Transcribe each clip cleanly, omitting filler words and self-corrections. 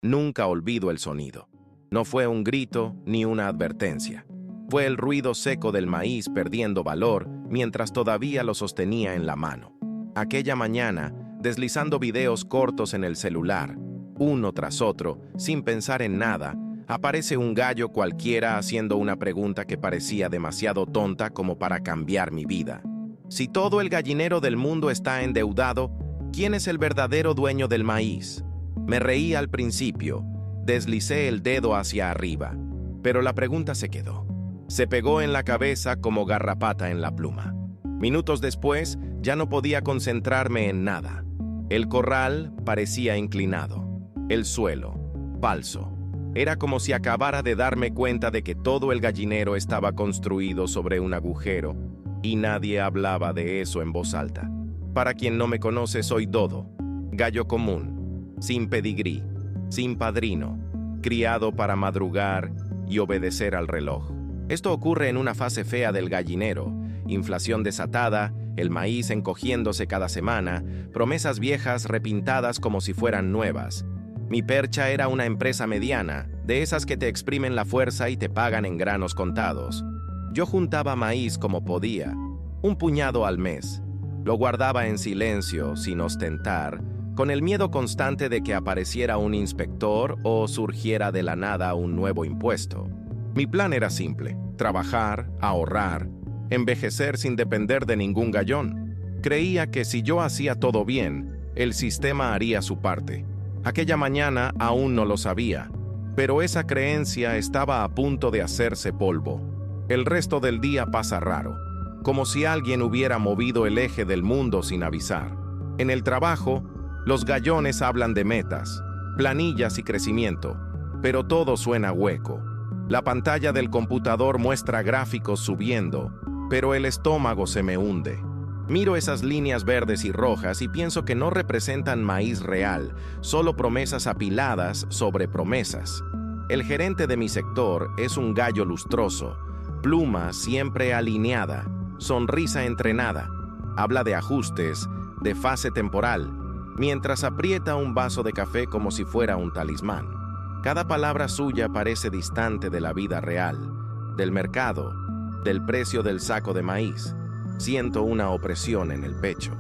Nunca olvido el sonido. No fue un grito ni una advertencia. Fue el ruido seco del maíz perdiendo valor mientras todavía lo sostenía en la mano. Aquella mañana, deslizando videos cortos en el celular, uno tras otro, sin pensar en nada, aparece un gallo cualquiera haciendo una pregunta que parecía demasiado tonta como para cambiar mi vida. Si todo el gallinero del mundo está endeudado, ¿quién es el verdadero dueño del maíz? Me reí al principio, deslicé el dedo hacia arriba, pero la pregunta se quedó. Se pegó en la cabeza como garrapata en la pluma. Minutos después, ya no podía concentrarme en nada. El corral parecía inclinado. El suelo, falso. Era como si acabara de darme cuenta de que todo el gallinero estaba construido sobre un agujero, y nadie hablaba de eso en voz alta. Para quien no me conoce, soy Dodo, gallo común, sin pedigrí, sin padrino, criado para madrugar y obedecer al reloj. Esto ocurre en una fase fea del gallinero: inflación desatada, el maíz encogiéndose cada semana, promesas viejas repintadas como si fueran nuevas. Mi percha era una empresa mediana, de esas que te exprimen la fuerza y te pagan en granos contados. Yo juntaba maíz como podía, un puñado al mes. Lo guardaba en silencio, sin ostentar, con el miedo constante de que apareciera un inspector o surgiera de la nada un nuevo impuesto. Mi plan era simple: trabajar, ahorrar, envejecer sin depender de ningún gallón. Creía que si yo hacía todo bien, el sistema haría su parte. Aquella mañana aún no lo sabía, pero esa creencia estaba a punto de hacerse polvo. El resto del día pasa raro, como si alguien hubiera movido el eje del mundo sin avisar. En el trabajo, los gallones hablan de metas, planillas y crecimiento, pero todo suena hueco. La pantalla del computador muestra gráficos subiendo, pero el estómago se me hunde. Miro esas líneas verdes y rojas y pienso que no representan maíz real, solo promesas apiladas sobre promesas. El gerente de mi sector es un gallo lustroso, pluma siempre alineada, sonrisa entrenada. Habla de ajustes, de fase temporal, mientras aprieta un vaso de café como si fuera un talismán. Cada palabra suya parece distante de la vida real, del mercado, del precio del saco de maíz. Siento una opresión en el pecho,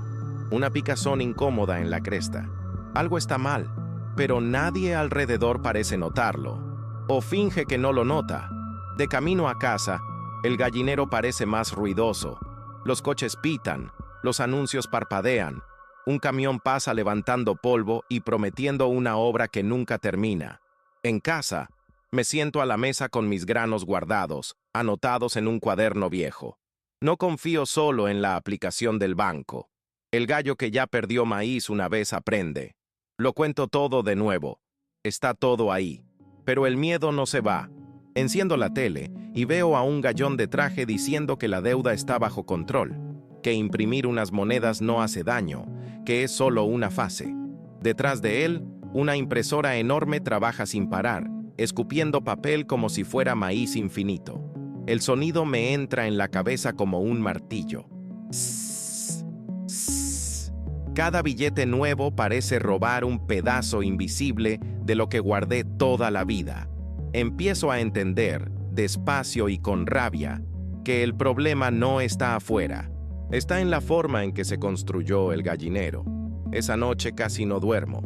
una picazón incómoda en la cresta. Algo está mal, pero nadie alrededor parece notarlo, o finge que no lo nota. De camino a casa, el gallinero parece más ruidoso. Los coches pitan, los anuncios parpadean. Un camión pasa levantando polvo y prometiendo una obra que nunca termina. En casa, me siento a la mesa con mis granos guardados, anotados en un cuaderno viejo. No confío solo en la aplicación del banco. El gallo que ya perdió maíz una vez aprende. Lo cuento todo de nuevo. Está todo ahí. Pero el miedo no se va. Enciendo la tele y veo a un gallón de traje diciendo que la deuda está bajo control, que imprimir unas monedas no hace daño, que es solo una fase. Detrás de él, una impresora enorme trabaja sin parar, escupiendo papel como si fuera maíz infinito. El sonido me entra en la cabeza como un martillo. Sss, sss. Cada billete nuevo parece robar un pedazo invisible de lo que guardé toda la vida. Empiezo a entender, despacio y con rabia, que el problema no está afuera. Está en la forma en que se construyó el gallinero. Esa noche casi no duermo.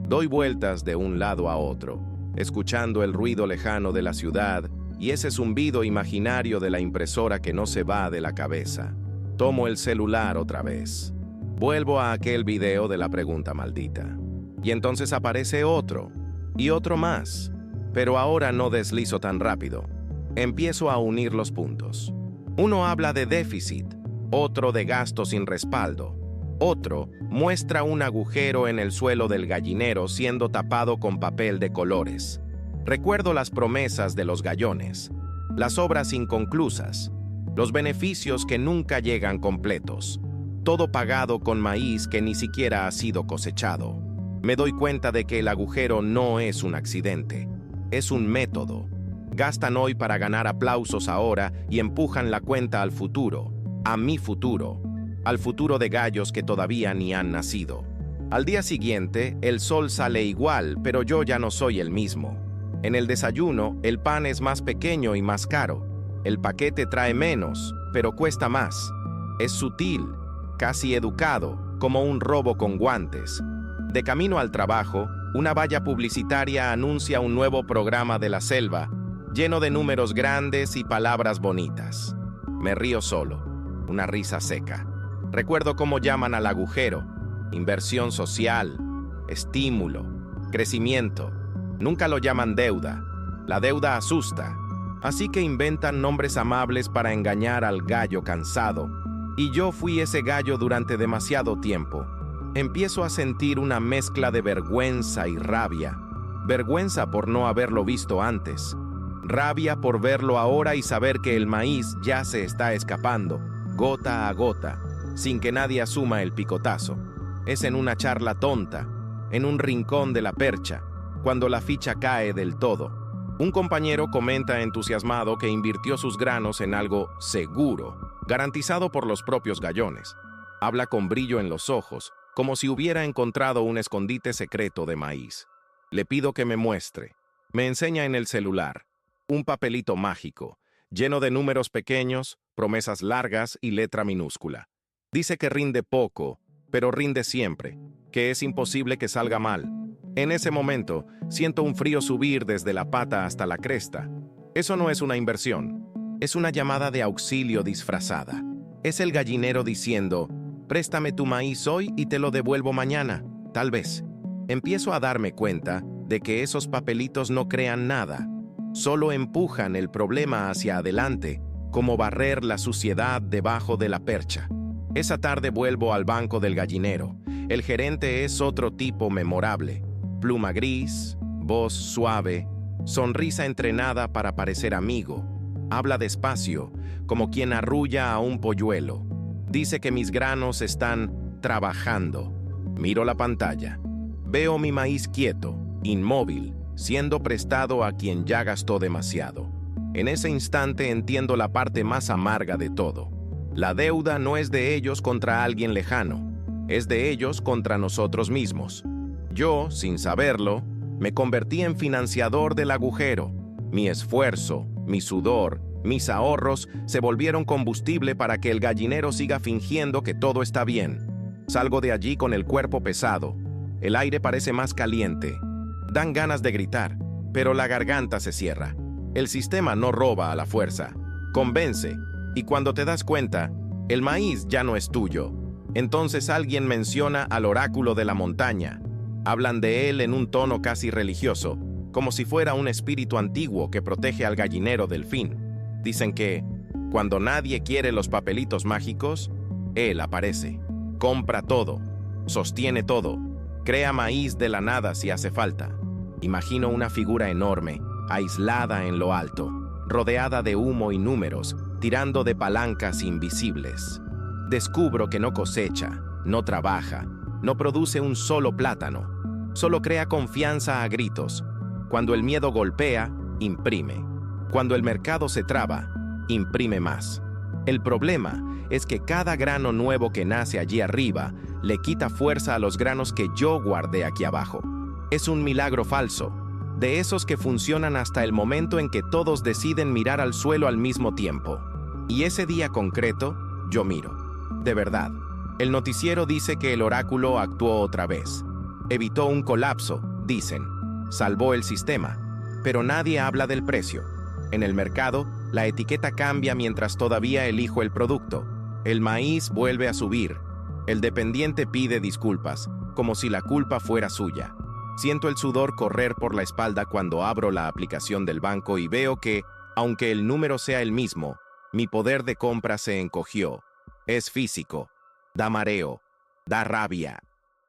Doy vueltas de un lado a otro, escuchando el ruido lejano de la ciudad y ese zumbido imaginario de la impresora que no se va de la cabeza. Tomo el celular otra vez. Vuelvo a aquel video de la pregunta maldita. Y entonces aparece otro, y otro más. Pero ahora no deslizo tan rápido. Empiezo a unir los puntos. Uno habla de déficit, otro de gasto sin respaldo. Otro muestra un agujero en el suelo del gallinero siendo tapado con papel de colores. Recuerdo las promesas de los gallones, las obras inconclusas, los beneficios que nunca llegan completos, todo pagado con maíz que ni siquiera ha sido cosechado. Me doy cuenta de que el agujero no es un accidente, es un método. Gastan hoy para ganar aplausos ahora y empujan la cuenta al futuro, a mi futuro, al futuro de gallos que todavía ni han nacido. Al día siguiente, el sol sale igual, pero yo ya no soy el mismo. En el desayuno, el pan es más pequeño y más caro. El paquete trae menos, pero cuesta más. Es sutil, casi educado, como un robo con guantes. De camino al trabajo, una valla publicitaria anuncia un nuevo programa de la selva, lleno de números grandes y palabras bonitas. Me río solo, una risa seca. Recuerdo cómo llaman al agujero: inversión social, estímulo, crecimiento. Nunca lo llaman deuda. La deuda asusta. Así que inventan nombres amables para engañar al gallo cansado. Y yo fui ese gallo durante demasiado tiempo. Empiezo a sentir una mezcla de vergüenza y rabia. Vergüenza por no haberlo visto antes. Rabia por verlo ahora y saber que el maíz ya se está escapando, gota a gota, sin que nadie asuma el picotazo. Es en una charla tonta, en un rincón de la percha, cuando la ficha cae del todo. Un compañero comenta entusiasmado que invirtió sus granos en algo seguro, garantizado por los propios gallones. Habla con brillo en los ojos, como si hubiera encontrado un escondite secreto de maíz. Le pido que me muestre. Me enseña en el celular un papelito mágico, lleno de números pequeños, promesas largas y letra minúscula. Dice que rinde poco, pero rinde siempre, que es imposible que salga mal. En ese momento, siento un frío subir desde la pata hasta la cresta. Eso no es una inversión, es una llamada de auxilio disfrazada. Es el gallinero diciendo: préstame tu maíz hoy y te lo devuelvo mañana, tal vez. Empiezo a darme cuenta de que esos papelitos no crean nada, solo empujan el problema hacia adelante, como barrer la suciedad debajo de la percha. Esa tarde vuelvo al banco del gallinero. El gerente es otro tipo memorable. Pluma gris, voz suave, sonrisa entrenada para parecer amigo. Habla despacio, como quien arrulla a un polluelo. Dice que mis granos están trabajando. Miro la pantalla. Veo mi maíz quieto, inmóvil, siendo prestado a quien ya gastó demasiado. En ese instante entiendo la parte más amarga de todo. La deuda no es de ellos contra alguien lejano, es de ellos contra nosotros mismos. Yo, sin saberlo, me convertí en financiador del agujero. Mi esfuerzo, mi sudor, mis ahorros se volvieron combustible para que el gallinero siga fingiendo que todo está bien. Salgo de allí con el cuerpo pesado. El aire parece más caliente. Dan ganas de gritar, pero la garganta se cierra. El sistema no roba a la fuerza, convence, y cuando te das cuenta, el maíz ya no es tuyo. Entonces alguien menciona al oráculo de la montaña. Hablan de él en un tono casi religioso, como si fuera un espíritu antiguo que protege al gallinero del fin. Dicen que, cuando nadie quiere los papelitos mágicos, él aparece, compra todo, sostiene todo, crea maíz de la nada si hace falta. Imagino una figura enorme, aislada en lo alto, rodeada de humo y números, tirando de palancas invisibles. Descubro que no cosecha, no trabaja, no produce un solo plátano, solo crea confianza a gritos. Cuando el miedo golpea, imprime. Cuando el mercado se traba, imprime más. El problema es que cada grano nuevo que nace allí arriba le quita fuerza a los granos que yo guardé aquí abajo. Es un milagro falso, de esos que funcionan hasta el momento en que todos deciden mirar al suelo al mismo tiempo. Y ese día concreto, yo miro. De verdad, el noticiero dice que el oráculo actuó otra vez. Evitó un colapso, dicen. Salvó el sistema. Pero nadie habla del precio. En el mercado, la etiqueta cambia mientras todavía elijo el producto. El maíz vuelve a subir. El dependiente pide disculpas, como si la culpa fuera suya. Siento el sudor correr por la espalda cuando abro la aplicación del banco y veo que, aunque el número sea el mismo, mi poder de compra se encogió. Es físico. Da mareo. Da rabia.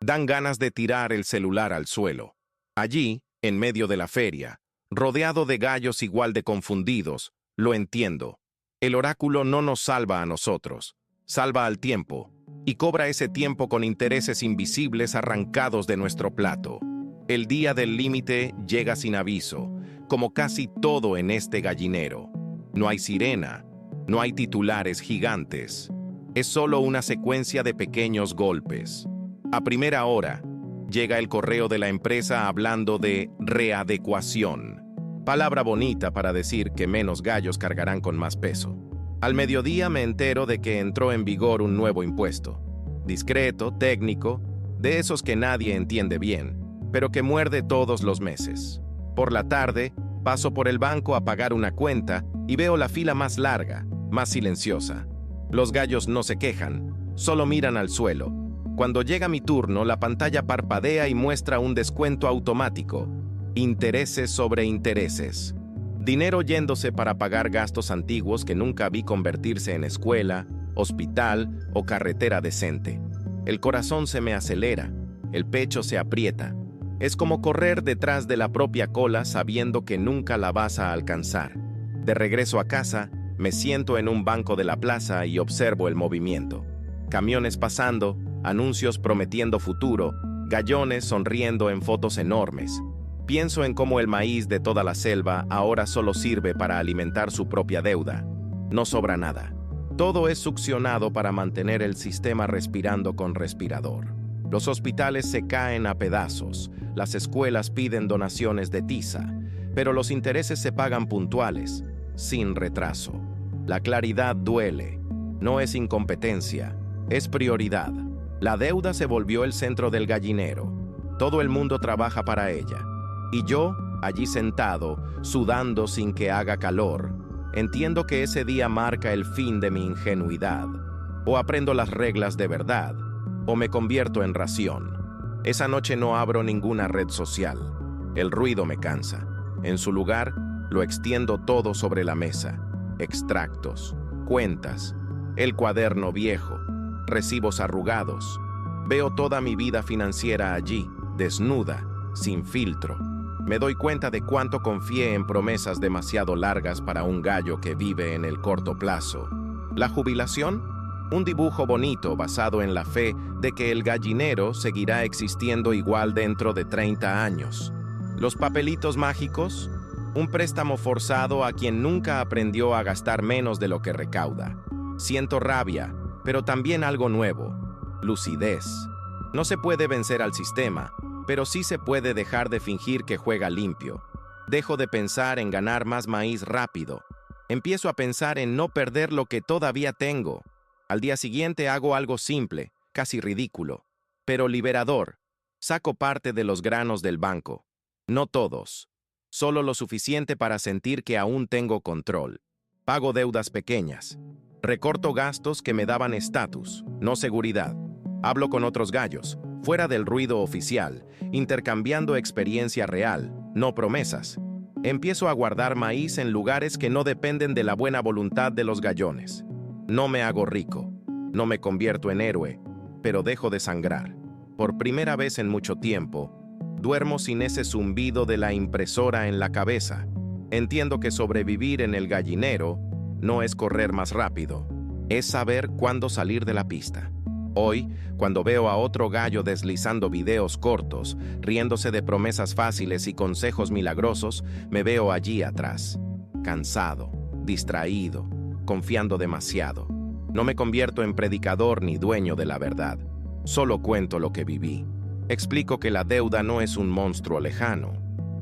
Dan ganas de tirar el celular al suelo. Allí, en medio de la feria, rodeado de gallos igual de confundidos, lo entiendo. El oráculo no nos salva a nosotros, salva al tiempo, y cobra ese tiempo con intereses invisibles arrancados de nuestro plato. El día del límite llega sin aviso, como casi todo en este gallinero. No hay sirena, no hay titulares gigantes. Es solo una secuencia de pequeños golpes. A primera hora, Llega el correo de la empresa hablando de readecuación. Palabra bonita para decir que menos gallos cargarán con más peso. Al mediodía me entero de que entró en vigor un nuevo impuesto. Discreto, técnico, de esos que nadie entiende bien, pero que muerde todos los meses. Por la tarde, paso por el banco a pagar una cuenta y veo la fila más larga, más silenciosa. Los gallos no se quejan, solo miran al suelo. Cuando llega mi turno, la pantalla parpadea y muestra un descuento automático. Intereses sobre intereses. Dinero yéndose para pagar gastos antiguos que nunca vi convertirse en escuela, hospital o carretera decente. El corazón se me acelera, el pecho se aprieta. Es como correr detrás de la propia cola sabiendo que nunca la vas a alcanzar. De regreso a casa, me siento en un banco de la plaza y observo el movimiento. Camiones pasando, anuncios prometiendo futuro, gallones sonriendo en fotos enormes. Pienso en cómo el maíz de toda la selva ahora solo sirve para alimentar su propia deuda. No sobra nada. Todo es succionado para mantener el sistema respirando con respirador. Los hospitales se caen a pedazos, las escuelas piden donaciones de tiza, pero los intereses se pagan puntuales, sin retraso. La claridad duele. No es incompetencia, es prioridad. La deuda se volvió el centro del gallinero. Todo el mundo trabaja para ella. Y yo, allí sentado, sudando sin que haga calor, entiendo que ese día marca el fin de mi ingenuidad. O aprendo las reglas de verdad, o me convierto en ración. Esa noche no abro ninguna red social. El ruido me cansa. En su lugar, lo extiendo todo sobre la mesa. Extractos, cuentas, el cuaderno viejo, recibos arrugados. Veo toda mi vida financiera allí, desnuda, sin filtro. Me doy cuenta de cuánto confié en promesas demasiado largas para un gallo que vive en el corto plazo. ¿La jubilación? Un dibujo bonito basado en la fe de que el gallinero seguirá existiendo igual dentro de 30 años. ¿Los papelitos mágicos? Un préstamo forzado a quien nunca aprendió a gastar menos de lo que recauda. Siento rabia, pero también algo nuevo. Lucidez. No se puede vencer al sistema, pero sí se puede dejar de fingir que juega limpio. Dejo de pensar en ganar más maíz rápido. Empiezo a pensar en no perder lo que todavía tengo. Al día siguiente hago algo simple, casi ridículo, pero liberador. Saco parte de los granos del banco. No todos. Solo lo suficiente para sentir que aún tengo control. Pago deudas pequeñas. Recorto gastos que me daban estatus, no seguridad. Hablo con otros gallos, fuera del ruido oficial, intercambiando experiencia real, no promesas. Empiezo a guardar maíz en lugares que no dependen de la buena voluntad de los gallones. No me hago rico, no me convierto en héroe, pero dejo de sangrar. Por primera vez en mucho tiempo, duermo sin ese zumbido de la impresora en la cabeza. Entiendo que sobrevivir en el gallinero no es correr más rápido, es saber cuándo salir de la pista. Hoy, cuando veo a otro gallo deslizando videos cortos, riéndose de promesas fáciles y consejos milagrosos, me veo allí atrás, cansado, distraído, confiando demasiado. No me convierto en predicador ni dueño de la verdad. Solo cuento lo que viví. Explico que la deuda no es un monstruo lejano.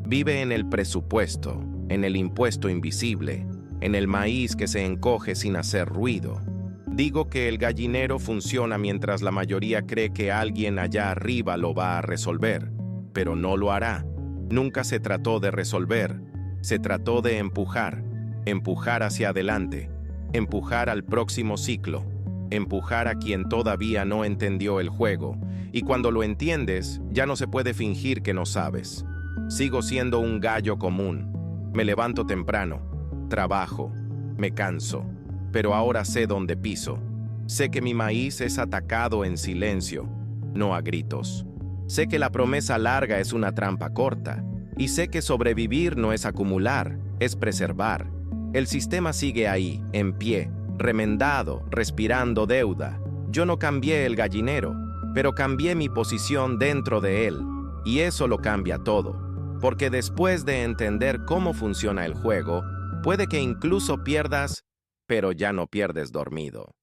Vive en el presupuesto, en el impuesto invisible, en el maíz que se encoge sin hacer ruido. Digo que el gallinero funciona mientras la mayoría cree que alguien allá arriba lo va a resolver, pero no lo hará. Nunca se trató de resolver, se trató de empujar hacia adelante, empujar al próximo ciclo, empujar a quien todavía no entendió el juego, y cuando lo entiendes, ya no se puede fingir que no sabes. Sigo siendo un gallo común. Me levanto temprano, trabajo, me canso, pero ahora sé dónde piso. Sé que mi maíz es atacado en silencio, no a gritos. Sé que la promesa larga es una trampa corta, y sé que sobrevivir no es acumular, es preservar. El sistema sigue ahí, en pie, remendado, respirando deuda. Yo no cambié el gallinero, pero cambié mi posición dentro de él, y eso lo cambia todo. Porque después de entender cómo funciona el juego, puede que incluso pierdas, pero ya no pierdes dormido.